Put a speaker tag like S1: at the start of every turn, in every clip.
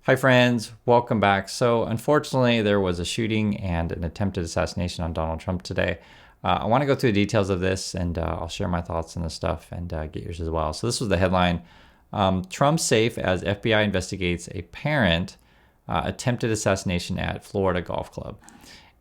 S1: Hi friends, welcome back. So unfortunately, there was a shooting and an attempted assassination on Donald Trump today. I want to go through the details of this and I'll share my thoughts on this stuff and get yours as well. So this was the headline, Trump safe as FBI investigates a parent attempted assassination at Florida golf club.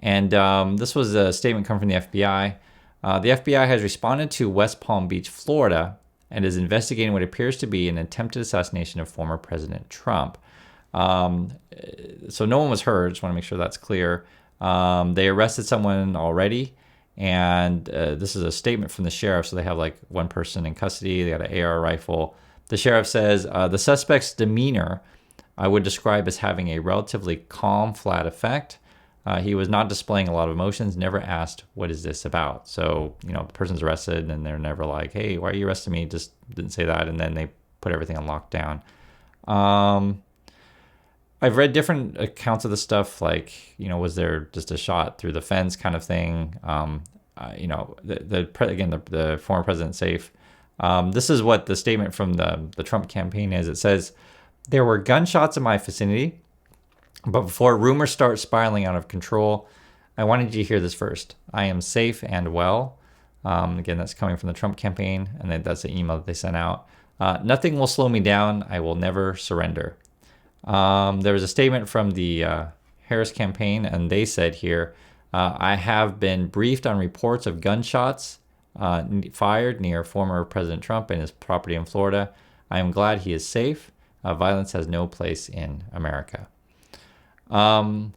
S1: And this was a statement coming from the FBI. The FBI has responded to West Palm Beach, Florida, and is investigating what appears to be an attempted assassination of former President Trump. So no one was hurt. Just want to make sure that's clear. They arrested someone already, and this is a statement from the sheriff. So they have like one person in custody. They got an AR rifle. The sheriff says the suspect's demeanor I would describe as having a relatively calm, flat effect. He was not displaying a lot of emotions, never asked, what is this about? So, the person's arrested and they're never like, hey, why are you arresting me? Just didn't say that. And then they put everything on lockdown. I've read different accounts of the stuff, like, was there just a shot through the fence kind of thing? The former president safe. This is what the statement from the Trump campaign is. It says, there were gunshots in my vicinity, but before rumors start spiraling out of control, I wanted you to hear this first. I am safe and well. Again, that's coming from the Trump campaign, and that's the email that they sent out. Nothing will slow me down. I will never surrender. There was a statement from the Harris campaign, and they said here, I have been briefed on reports of gunshots fired near former President Trump and his property in Florida. I am glad he is safe. Violence has no place in America. Guys,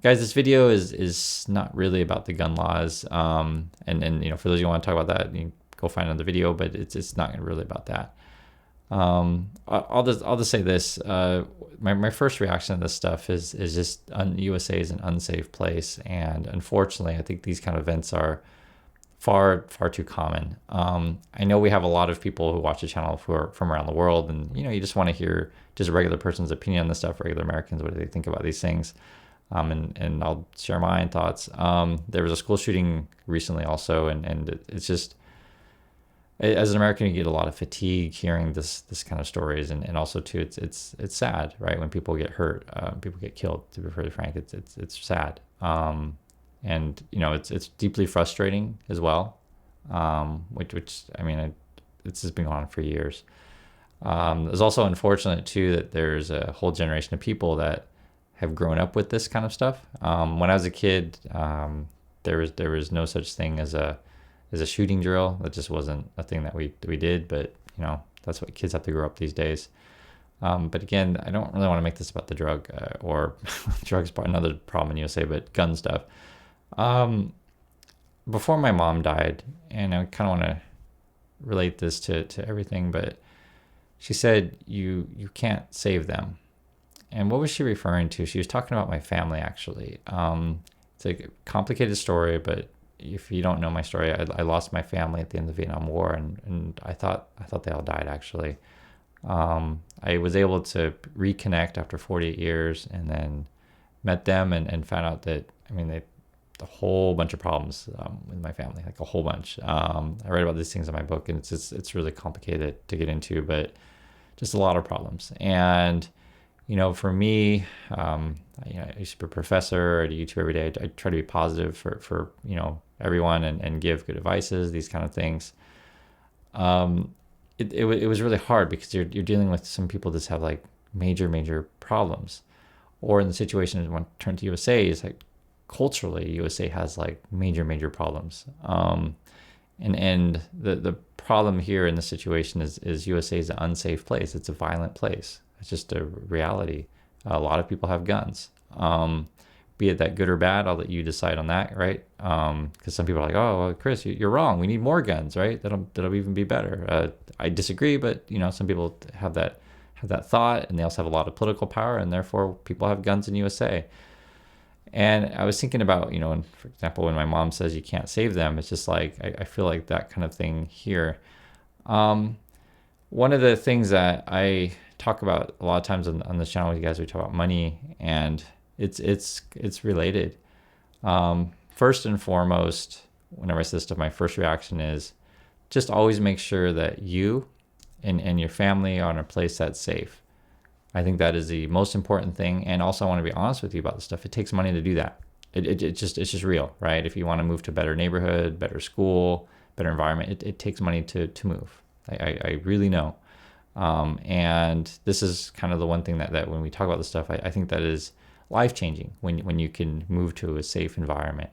S1: this video is not really about the gun laws. And for those of you who want to talk about that, you can go find another video, but it's not really about that. I'll just say this. My first reaction to this stuff is just USA is an unsafe place, and unfortunately, I think these kind of events are far too common. I know we have a lot of people who watch the channel who are from around the world, and you just want to hear just a regular person's opinion on this stuff. Regular Americans, what do they think about these things? And I'll share my own thoughts. There was a school shooting recently also, and it's just, as an American, you get a lot of fatigue hearing this kind of stories, and also too, it's sad, right? When people get hurt, people get killed. To be very frank, it's sad, and it's deeply frustrating as well. Which I mean, it's just been going on for years. It's also unfortunate too that there's a whole generation of people that have grown up with this kind of stuff. When I was a kid, there was no such thing as a shooting drill. That just wasn't a thing that we did, but that's what kids have to grow up these days. But again, I don't really want to make this about the drug or drugs, another problem in USA, but gun stuff. Before my mom died, and I kind of want to relate this to everything, but she said, you can't save them. And what was she referring to? She was talking about my family, actually. It's a complicated story, but if you don't know my story, I lost my family at the end of the Vietnam War, and I thought they all died, actually. I was able to reconnect after 48 years, and then met them and found out that, they a whole bunch of problems with my family, like a whole bunch. I read about these things in my book, and it's really complicated to get into, but just a lot of problems. And for me, I used to be a professor at YouTube every day. I try to be positive for everyone and give good advices, these kind of things. It was really hard because you're dealing with some people that have like major problems, or in the situation when I turn to USA, is like culturally USA has like major problems. And the problem here in this situation is USA is an unsafe place. It's a violent place. It's just a reality. A lot of people have guns. Be it that good or bad, I'll let you decide on that, right? Because some people are like, oh, well, Chris, you're wrong. We need more guns, right? That'll even be better. I disagree, but some people have that thought, and they also have a lot of political power, and therefore people have guns in USA. And I was thinking about, for example, when my mom says you can't save them, it's just like, I feel like that kind of thing here. One of the things that I talk about a lot of times on this channel with you guys, we talk about money, and it's related. First and foremost, whenever I say this stuff, my first reaction is just always make sure that you and your family are in a place that's safe. I think that is the most important thing. And also, I want to be honest with you about this stuff. It takes money to do that. It's just real, right? If you want to move to a better neighborhood, better school, better environment, it takes money to move. I really know. And this is kind of the one thing that when we talk about this stuff, I think that is life changing when you can move to a safe environment.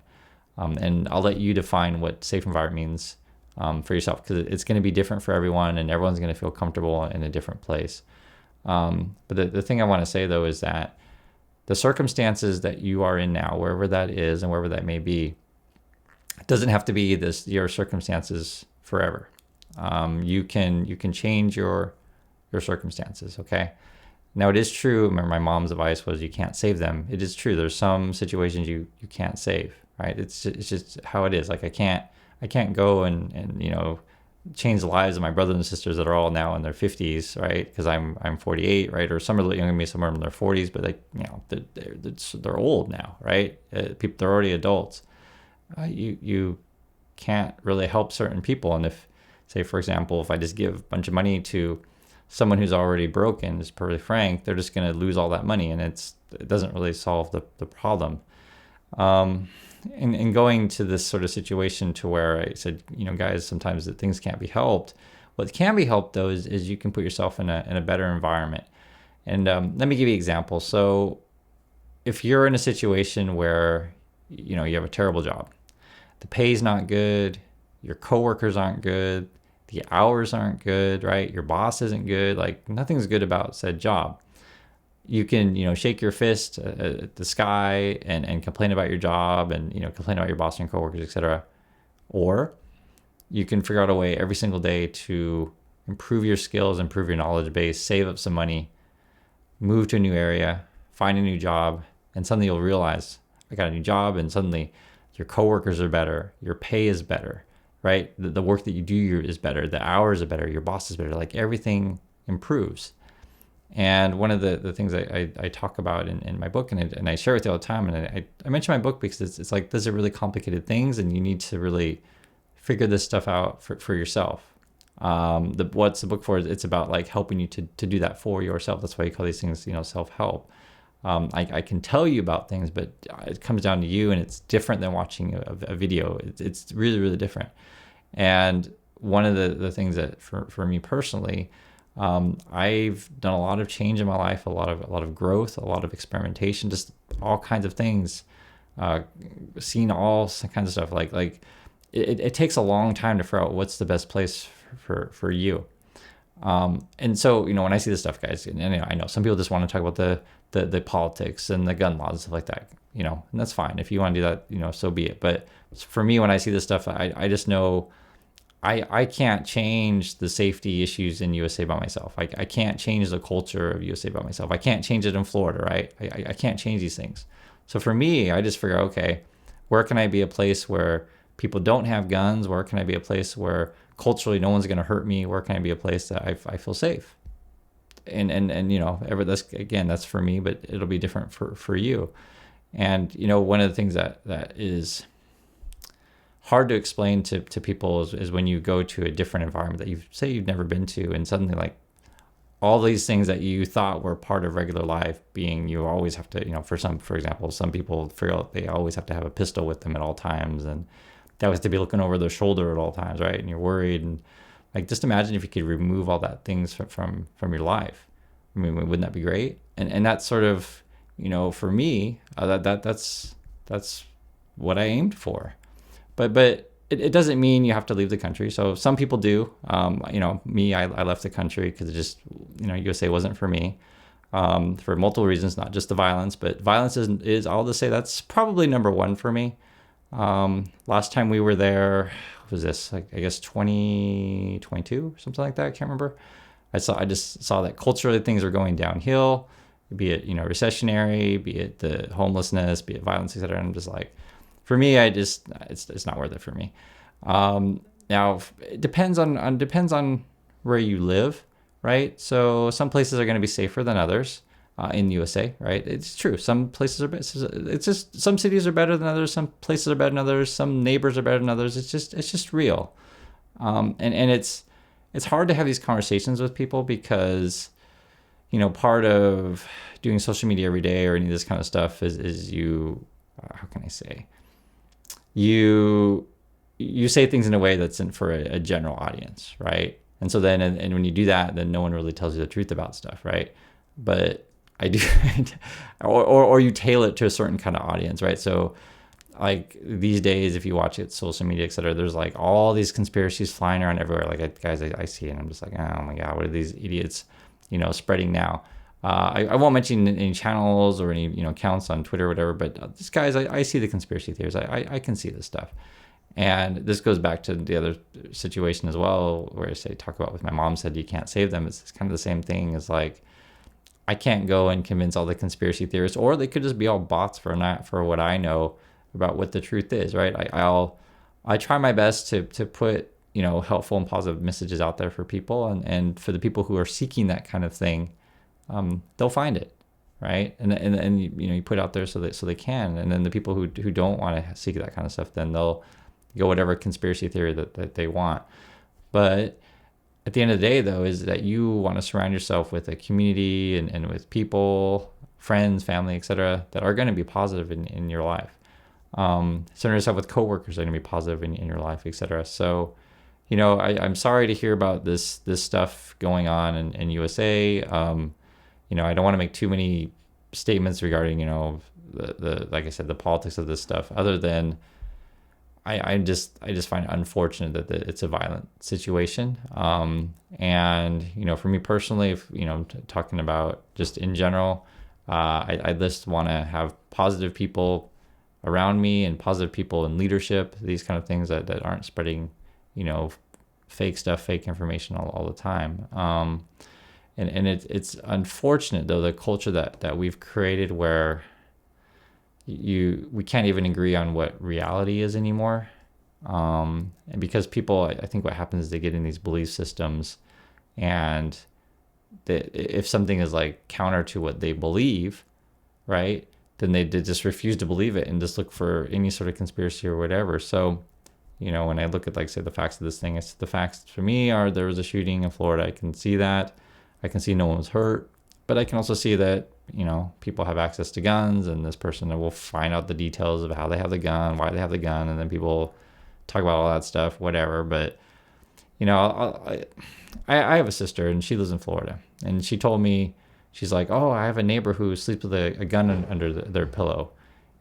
S1: And I'll let you define what safe environment means for yourself, because it's going to be different for everyone, and everyone's going to feel comfortable in a different place. But the thing I want to say, though, is that the circumstances that you are in now, wherever that is and wherever that may be, it doesn't have to be your circumstances forever. You can change your circumstances, okay? Now, it is true, remember my mom's advice was you can't save them. It is true. There's some situations you can't save, right? It's just how it is. Like I can't go and change the lives of my brothers and sisters that are all now in their 50s, right? Because I'm 48, right? Or some are younger than me, some are in their 40s, but they're old now, right? People, they're already adults. You can't really help certain people. And if, say, for example, if I just give a bunch of money to someone who's already broken, just perfectly frank, they're just going to lose all that money, and it doesn't really solve the problem. And going to this sort of situation to where I said, guys, sometimes that things can't be helped. What can be helped, though, is you can put yourself in a better environment. And let me give you an example. So if you're in a situation where, you have a terrible job, the pay's not good, your coworkers aren't good, the hours aren't good, right? Your boss isn't good, like nothing's good about said job. You can, shake your fist at the sky and complain about your job and, complain about your boss and coworkers, etc. Or you can figure out a way every single day to improve your skills, improve your knowledge base, save up some money, move to a new area, find a new job, and suddenly you'll realize, I got a new job, and suddenly your coworkers are better, your pay is better, right? The work that you do is better, the hours are better, your boss is better, like everything improves. And one of the things I talk about in my book, and I share with you all the time, and I mention my book because it's like, those are really complicated things, and you need to really figure this stuff out for yourself. What's the book for? It's about like helping you to do that for yourself. That's why you call these things, self-help. I can tell you about things, but it comes down to you, and it's different than watching a video. It's really, really different. And one of the things that for me personally, I've done a lot of change in my life, a lot of growth, a lot of experimentation, just all kinds of things, seen all kinds of stuff. Like it takes a long time to figure out what's the best place for you. And so, when I see this stuff, guys, and I know some people just want to talk about the politics and the gun laws and stuff like that, and that's fine. If you want to do that, so be it. But for me, when I see this stuff, I just know I can't change the safety issues in USA by myself. I can't change the culture of USA by myself. I can't change it in Florida, right? I can't change these things. So for me, I just figure, okay, where can I be a place where people don't have guns? Where can I be a place where culturally no one's going to hurt me? Where can I be a place that I feel safe? And that's for me, but it'll be different for you. And one of the things that is hard to explain to people is when you go to a different environment that you've never been to, and suddenly like all these things that you thought were part of regular life being, you always have to, for example, some people feel they always have to have a pistol with them at all times, and that was to be looking over their shoulder at all times, right? And you're worried, and like just imagine if you could remove all that things from your life. I mean, wouldn't that be great? And that's sort of, for me, that's what I aimed for. But it doesn't mean you have to leave the country. So some people do. Me, I left the country because it just, USA wasn't for me, for multiple reasons, not just the violence. But violence is I'll just say that's probably number one for me. Last time we were there, what was this? Like, I guess 2022, something like that. I can't remember. I just saw that culturally things are going downhill, be it, recessionary, be it the homelessness, be it violence, etc. And I'm just like, for me, it's not worth it for me. Now it depends on where you live, right? So some places are going to be safer than others in the USA, right? It's true. Some places are better. It's just some cities are better than others. Some places are better than others. Some neighbors are better than others. It's just real. And it's hard to have these conversations with people because, part of doing social media every day or any of this kind of stuff is you, how can I say, you say things in a way that's for a general audience, right? And so then, and when you do that, then no one really tells you the truth about stuff, right? But I do, or you tailor it to a certain kind of audience, right? So like these days, if you watch it, social media, etc., there's like all these conspiracies flying around everywhere. Like guys, I see it, and I'm just like, oh my god, what are these idiots, spreading now? I won't mention any channels or any accounts on Twitter or whatever, but these guys, I see the conspiracy theories. I can see this stuff, and this goes back to the other situation as well, where I talk about with my mom said you can't save them. It's kind of the same thing as like, I can't go and convince all the conspiracy theorists, or they could just be all bots for what I know about what the truth is, right? I try my best to put helpful and positive messages out there for people, and for the people who are seeking that kind of thing, they'll find it, right? And you put it out there so they can, and then the people who don't want to seek that kind of stuff, then they'll go whatever conspiracy theory that they want. But at the end of the day, though, is that you want to surround yourself with a community and with people, friends, family, etc., that are going to be positive in your life. Surround yourself with coworkers that are going to be positive in your life, etc. So, I'm sorry to hear about this stuff going on in USA. I don't want to make too many statements regarding, the like I said, the politics of this stuff, other than I just find it unfortunate that it's a violent situation. And, for me personally, if, talking about just in general, I just want to have positive people around me and positive people in leadership, these kind of things that aren't spreading, fake stuff, fake information all the time. And it's unfortunate, though, the culture that we've created where we can't even agree on what reality is anymore. And because people, I think what happens is they get in these belief systems, and if something is like counter to what they believe, right, then they just refuse to believe it and just look for any sort of conspiracy or whatever. So, when I look at, like, say, the facts of this thing, the facts for me are there was a shooting in Florida. I can see that. I can see no one was hurt. But I can also see that, people have access to guns, and this person will find out the details of how they have the gun, why they have the gun, and then people talk about all that stuff, whatever. But, I have a sister, and she lives in Florida. And she told me, she's like, oh, I have a neighbor who sleeps with a gun under their pillow.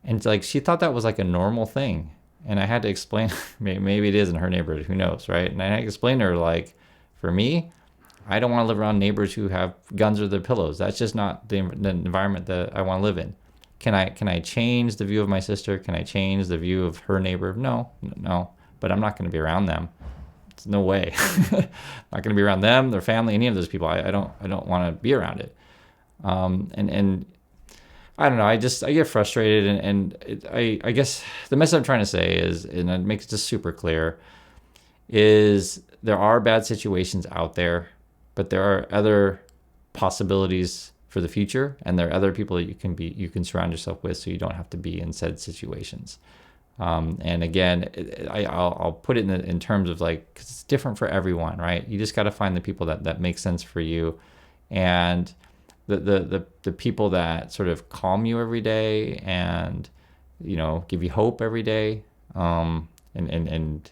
S1: And it's like, she thought that was like a normal thing. And I had to explain, maybe it is in her neighborhood, who knows, right? And I had to explain to her, like, for me, I don't want to live around neighbors who have guns under their pillows. That's just not the environment that I want to live in. Can I change the view of my sister? Can I change the view of her neighbor? No. But I'm not going to be around them. It's no way. I'm not going to be around them, their family, any of those people. I don't want to be around it. And I don't know. I get frustrated, and I guess the message I'm trying to say is, and it makes it just super clear, is there are bad situations out there, but there are other possibilities for the future, and there are other people that you can surround yourself with, so you don't have to be in said situations. And again, I'll put it in terms of, like, 'cause it's different for everyone, right? You just got to find the people that make sense for you, and the people that sort of calm you every day and give you hope every day, and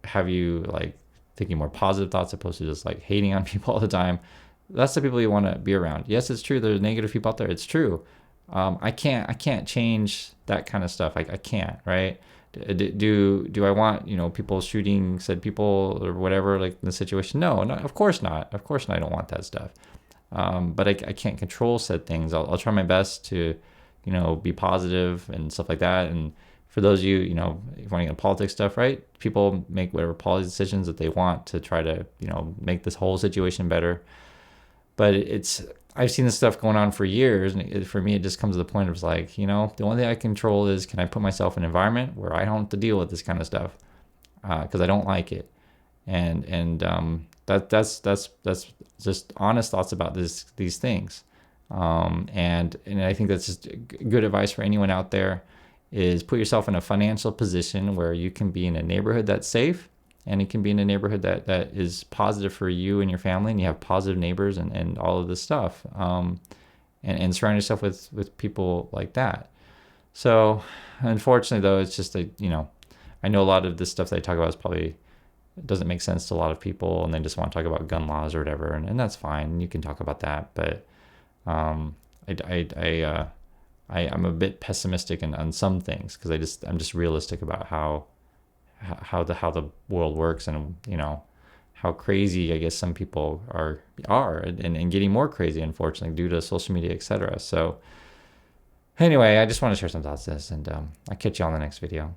S1: have you, like, thinking more positive thoughts opposed to just, like, hating on people all the time. That's the people you want to be around. Yes, it's true, there's negative people out there, it's true. I can't change that kind of stuff. I can't, right? Do I want people shooting said people or whatever, like, in the situation? No, of course not. I don't want that stuff. But I can't control said things. I'll try my best to, be positive and stuff like that. And for those of you, if you want to get into politics stuff, right? People make whatever policy decisions that they want to try to, make this whole situation better. But I've seen this stuff going on for years. And for me, it just comes to the point of, like, the only thing I control is, can I put myself in an environment where I don't have to deal with this kind of stuff? Because I don't like it. And that's just honest thoughts about these things. And I think that's just good advice for anyone out there, is put yourself in a financial position where you can be in a neighborhood that's safe, and it can be in a neighborhood that is positive for you and your family, and you have positive neighbors and all of this stuff. And surround yourself with people like that. So unfortunately though, it's just I know a lot of this stuff that I talk about is probably doesn't make sense to a lot of people, and they just want to talk about gun laws or whatever, and that's fine. You can talk about that, but I'm a bit pessimistic on some things, because I'm just realistic about how the world works, and how crazy I guess some people are and getting more crazy, unfortunately, due to social media, etc. So anyway, I just want to share some thoughts on this, and I'll catch you on the next video.